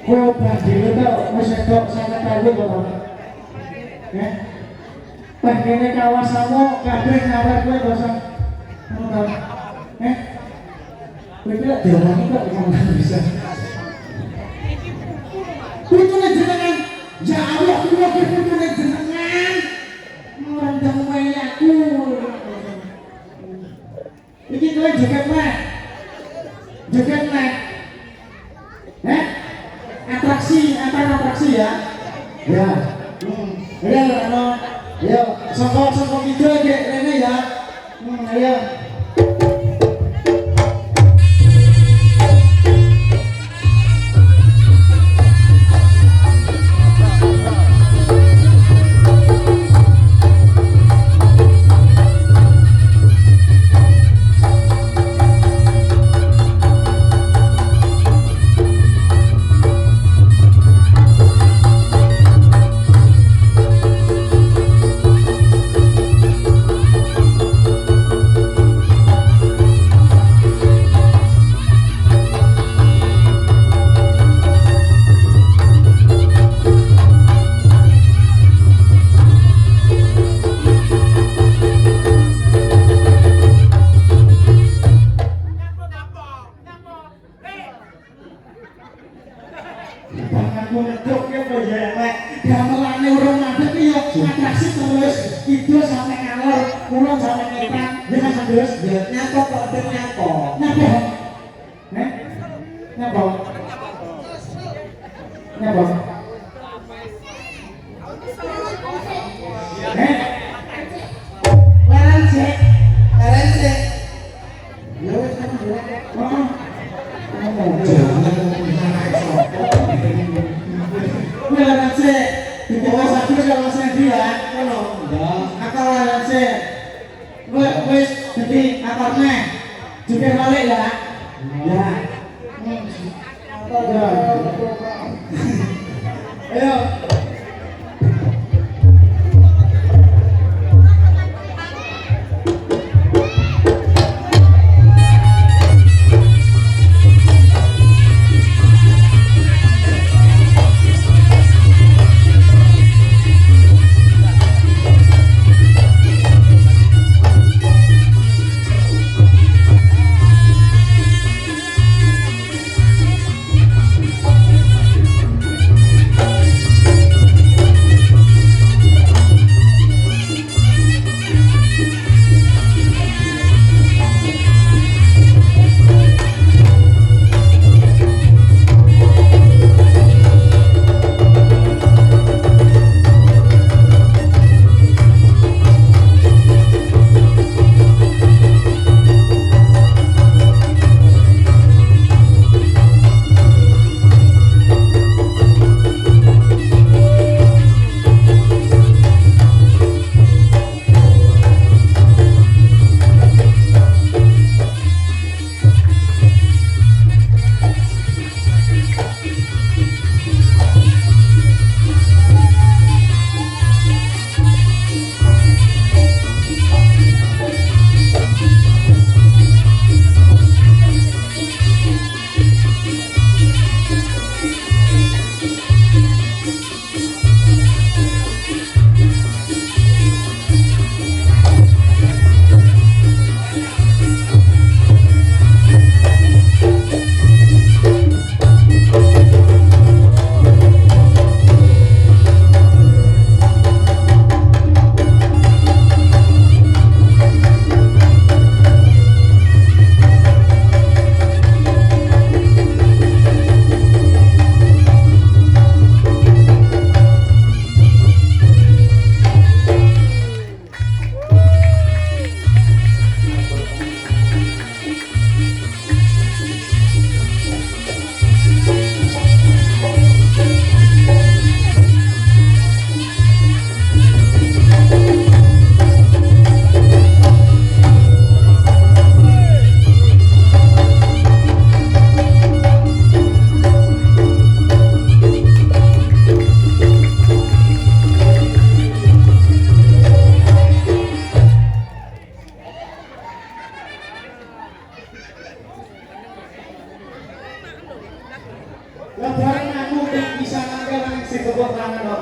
Kowe obah dhewe tok wis edok 50.000 kok. Wah kene kawasanmu kabeh nawar kowe dosa. Ngono ta? Kowe kira diomongin kok ngomong bisa. Putune jenengan, ya Allah kuwi putune jenengan. Mandang wae aku. Iki kowe joget meh. Joget meh. Antar atraksi ya. Ya. Ayo, songkok video kayak rene ya. Ayo. tepuk tangan kok.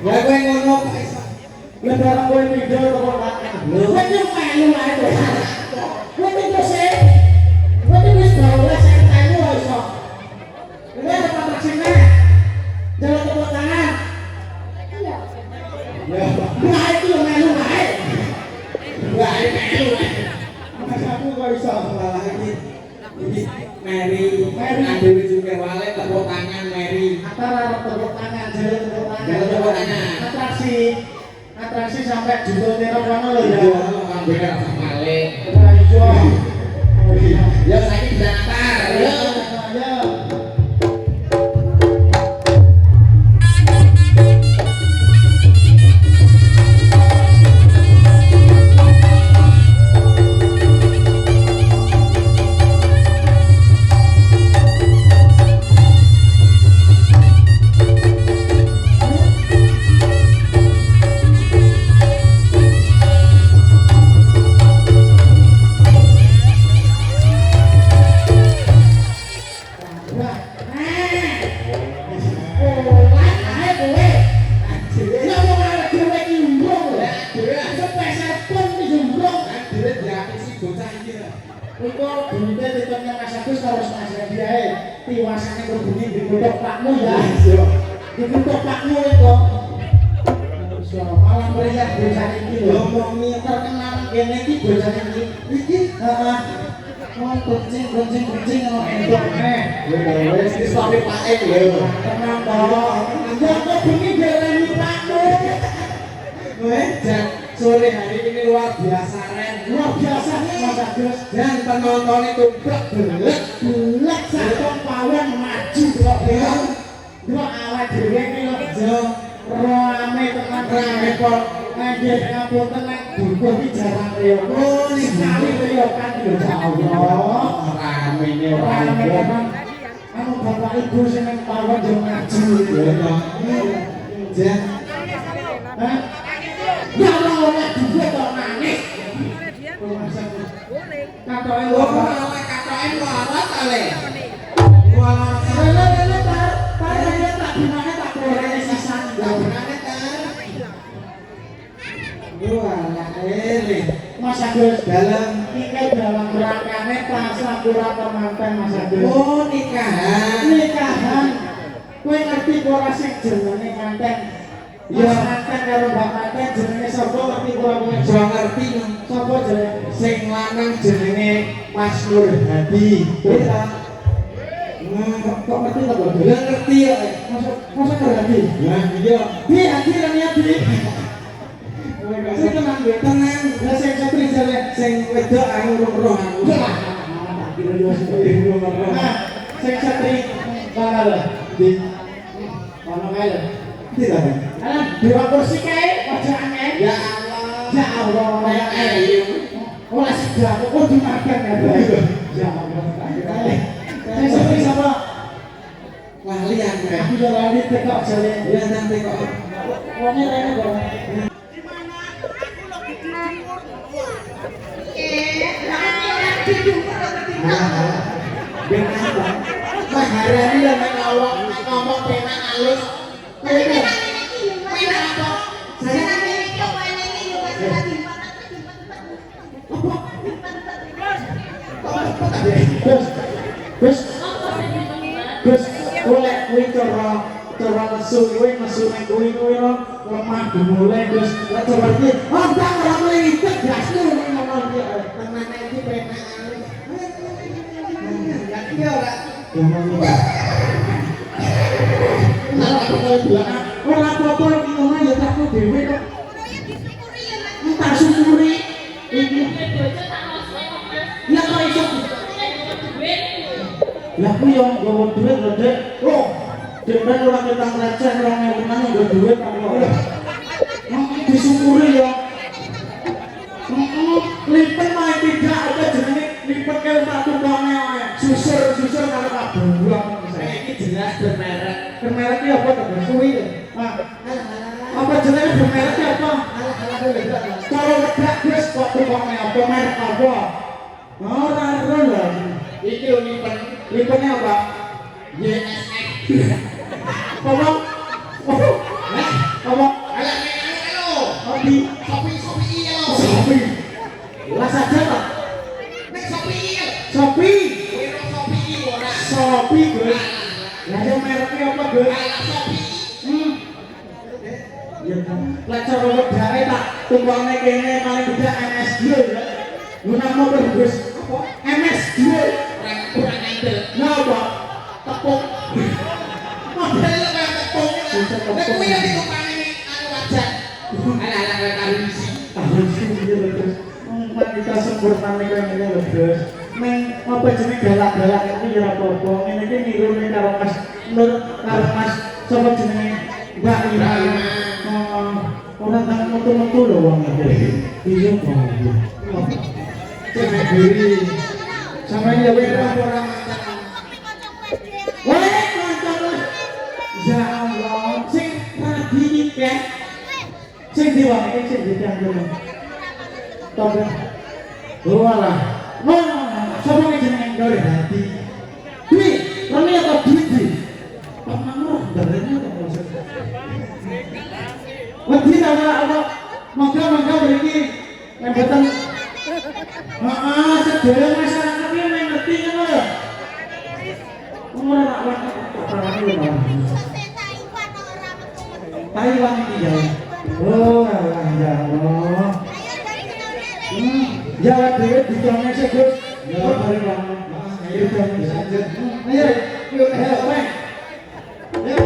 Lah kowe ngono kok iso. Lah barang kowe video tepuk tangan. Kowe yo melu ae to. Kowe itu sih. Kowe wis bawa saya tanya iso. Ini ada atraksinya. Jangan tepuk tangan. Iya. Ya, nah itu yang melu ae. Wah, melu ae. Mas aku kok iso malah iki. Mary, ambil juga wale tepuk tangan Mary. Antara tepuk tangan, jalan tepuk tangan. Atraksi sampai juta terong kono lho ya. Ambil wale. Ya saiki bisa antar. Ya. Tiwasannya berbunyi di kodok pakmu ya. Di kodok pakmu itu. Malam meriah bocah iki lho. Ngomongi terkenal kene iki bocah iki. Iki heeh. Mau kucing ono endok wis wis tapi pake lho. Tenang to. Ya kok bengi dereni pakmu. Weh, sore hari ini luar biasa Ren. Luar biasa Mas Agus. Dan penonton itu belek satu pawon maju kok ya. Dua awak dhewe iki lho rame tenan rame kok nggih ngapunten nek butuh iki jarang reyo. Oh sekali reyo kan yo Allah. Rame tenan. Anu bapak ibu sing nang pawon yo maju ya. Jan. Hah? Ya ora duwe kok nangis. Katoke lho katoke lorot ale. Lele tak gimana tak goreng sisan gimana tar. Walah ele. Mas Agus dalam iki dalam rangkane pas ora kemanten Mas Agus. Oh nikahan. Kowe ngerti ora sing jenenge kanten? Ya kanten karo Mbak Kanten jenenge sapa ngerti ora kowe? Ora ngerti. Sapa jenenge? Sing lanang jenenge Mas Nur Hadi. Kok ngerti tak bodoh? Ya ngerti ya. Masa ngerti? Ya iya. Bi Hadi lan ya Bi. Sing tenang ya, tenang. Lah sing satri jare sing wedok anu roh anu. Tak kira yo sing roh. Nah, sing satri mana lho? Di mana kae lho? Di sana. Alah, dua kursi kae pojokane. Ya Allah. Ya Allah, kaya ayu. Ora segar kok kudu makan ya. Ya Allah. Sing satri sapa? Lali aku yo lali tekok jare. Ya nang tekok. Wonge rene kok. Maharani lah ngomong penak halus. Penak apa? Saya Gus, oleh kuwi cara nesu kuwi mesune kuwi lemah dimulai Gus. Lah coba iki, oh tak ora mlingket gasku ngono iki. Tenane iki penak halus. Iki ora. Ora apa-apa iki ngono ya takku dhewe kok. Tak syukuri iki. Ya kok iso. Lah ku yo nggawa duit lho, Dek. Oh, Dek ben ora ketang receh 2000 nang nggo duit kok. Disyukuri ya. Lipen main tidak apa jenenge lipen ke satu kone ae. Susur karo kabulong. Iki jelas bermerek. Bermerek iki apa to, Suwi to? Nah, apa jenenge bermerek iki apa? Cara wedak Gus kok tukone apa merek apa? Ora ero lho. Iki lipen. Lipennya apa? YSX. Ngomong. Ngomong. Alah anu Hobi. Shopee iya lo. Shopee. Lah saja lah. Nek Shopee iya. Shopee. Wiro Shopee ora. Shopee Gus. Lah yang mereknya apa Gus? Alah Shopee. Ya kan. Lah cara wedake tak tumpangnya kene paling tidak MSG ya. Guna motor Gus. Apa? MSG. Kurang ngandel. Napa? Tepung. Model kayak tepung. Nek kuwi yang ditukani anu wajan. Alah karo isi. Tahun sini ya Gus. Wanita sempurna nih ngene lho Gus. Neng apa jenenge galak-galak iki ya apa-apa. Ngene iki nirune karo Mas Nur karo Mas sapa jenenge Mbak Ira. Orang tak metu-metu lho wong iki. Iya kok. Cek diri. Sampai ya wis ora macam. Wah, kanca. Ya Allah, sing radi iki. Sing diwae sing ditanggung. Tolong. Walah. Sapa iki jenenge ndore hati. Dwi, rene apa duit? Pamangro ndarene kok maksud. Wedi ta apa? Monggo mriki mboten. Heeh, sedherek masyarakat iki ngerti ngono lho. Ora tak lho. Taiwan iki ya. Oh, alah ya Allah. Jawa dhewe dicone sik Gus. Ya bareng lah. Ayo jane saja. Ayo, yuk ayo. Ya.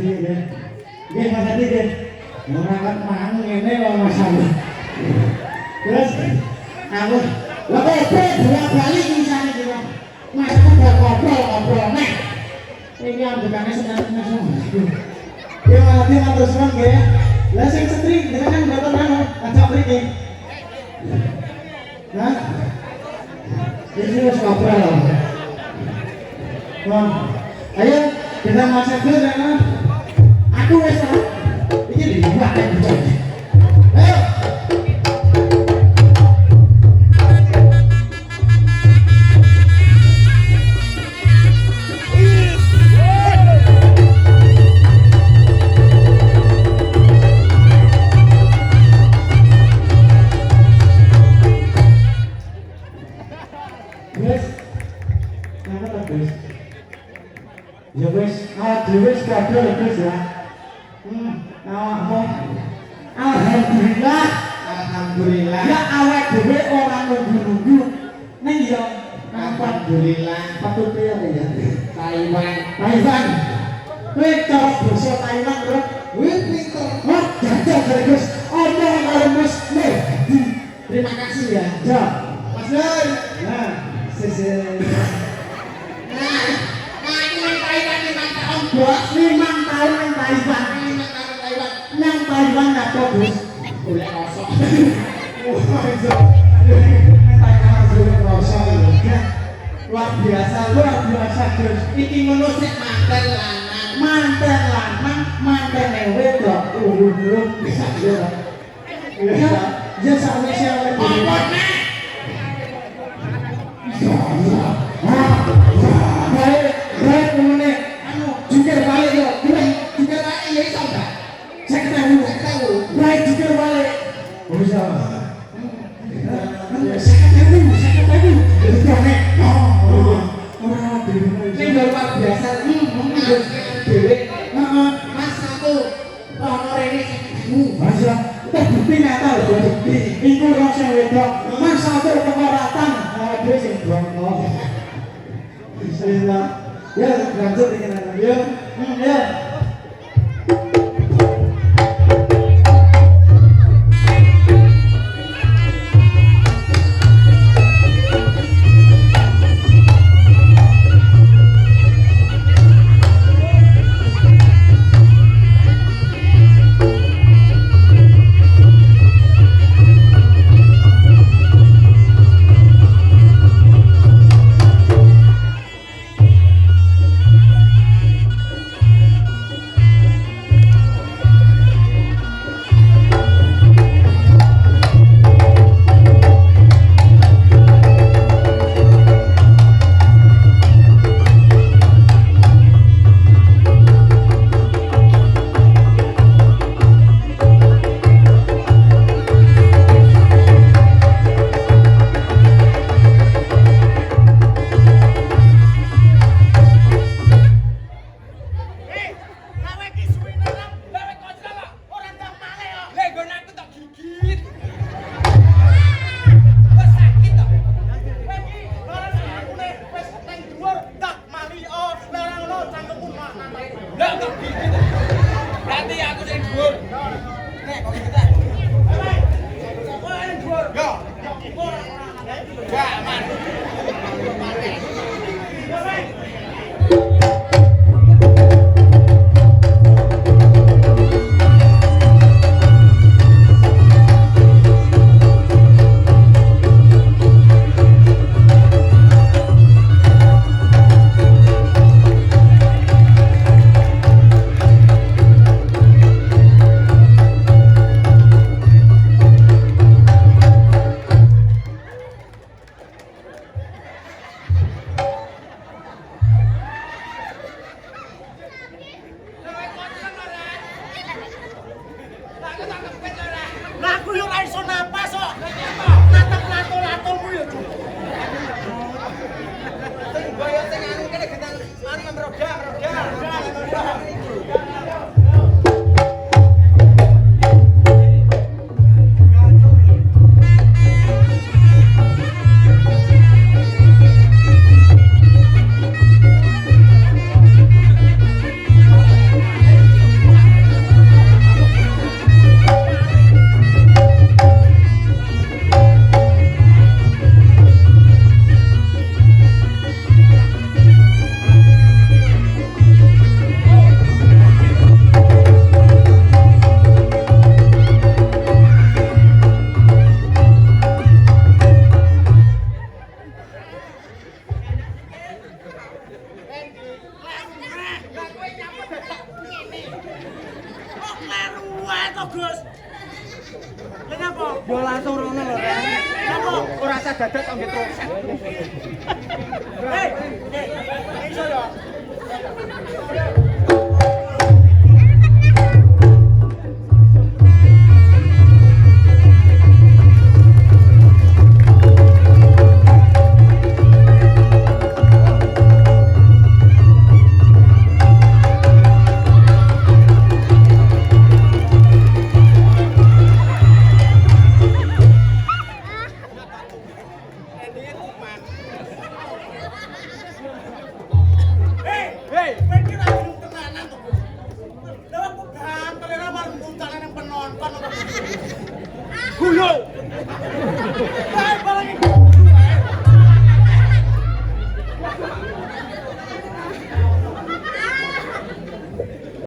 ya. Nggih Mas Adi nggih. Ora kan mang ngene kok Mas Adi. Terus aku lha kok bolak-balik insane iki kok. Mas aku gak ngobrol neh. Iki ambekane seneng-seneng semua. Ya Adi matur suwun nggih. Lah sing setri jenengan mboten anu ajak mriki. Nah. Ini wis ngobrol. Wah, ayo kita masak dulu ya. Aku wes ini dibuat ya. Ayo. Wes, apa tak ya wes, wes kabel wes ya. Awakmu alhamdulillah. Ya awak dhewe ora nunggu-nunggu. Ning yo alhamdulillah. Patut ya ya. Taiwan. Kowe cara basa Taiwan, Bro. Kowe pinter. Wah, jajal jare Gus. Omong karo Mus. Terima kasih ya. Ya. Mas Nur. Nah, sese. Bos 5 tahun yang Taiwan. Yang Taiwan enggak bagus. Boleh kosong. Wah, itu. Taiwan boleh kosong. Luar biasa Gus. Iki ngono sik manten lanang wedok. Bisa ya. Ya sawise oleh baik ngene anu jungkir balik yo jungkir balik ya iso enggak saya ketahu baik jungkir balik bisa saya ketahu nek ini luar biasa dewe mas aku ono rene mas ya bukti nyata lho bukti iku rasa wedok mas aku kemaratan dhewe sing bongko bismillah. Ya, lanjut dengan anak. Ya. Ya. kleru wae to, Gus. Lha napa? Yo langsung rono lho, Ren. Napa? Ora usah dadak kok nggih troset. Hei, iso yo. Hei, kowe kira belum tenanan to, Gus. Lah aku gampang ora marung buntalen yang penonton. Guyo.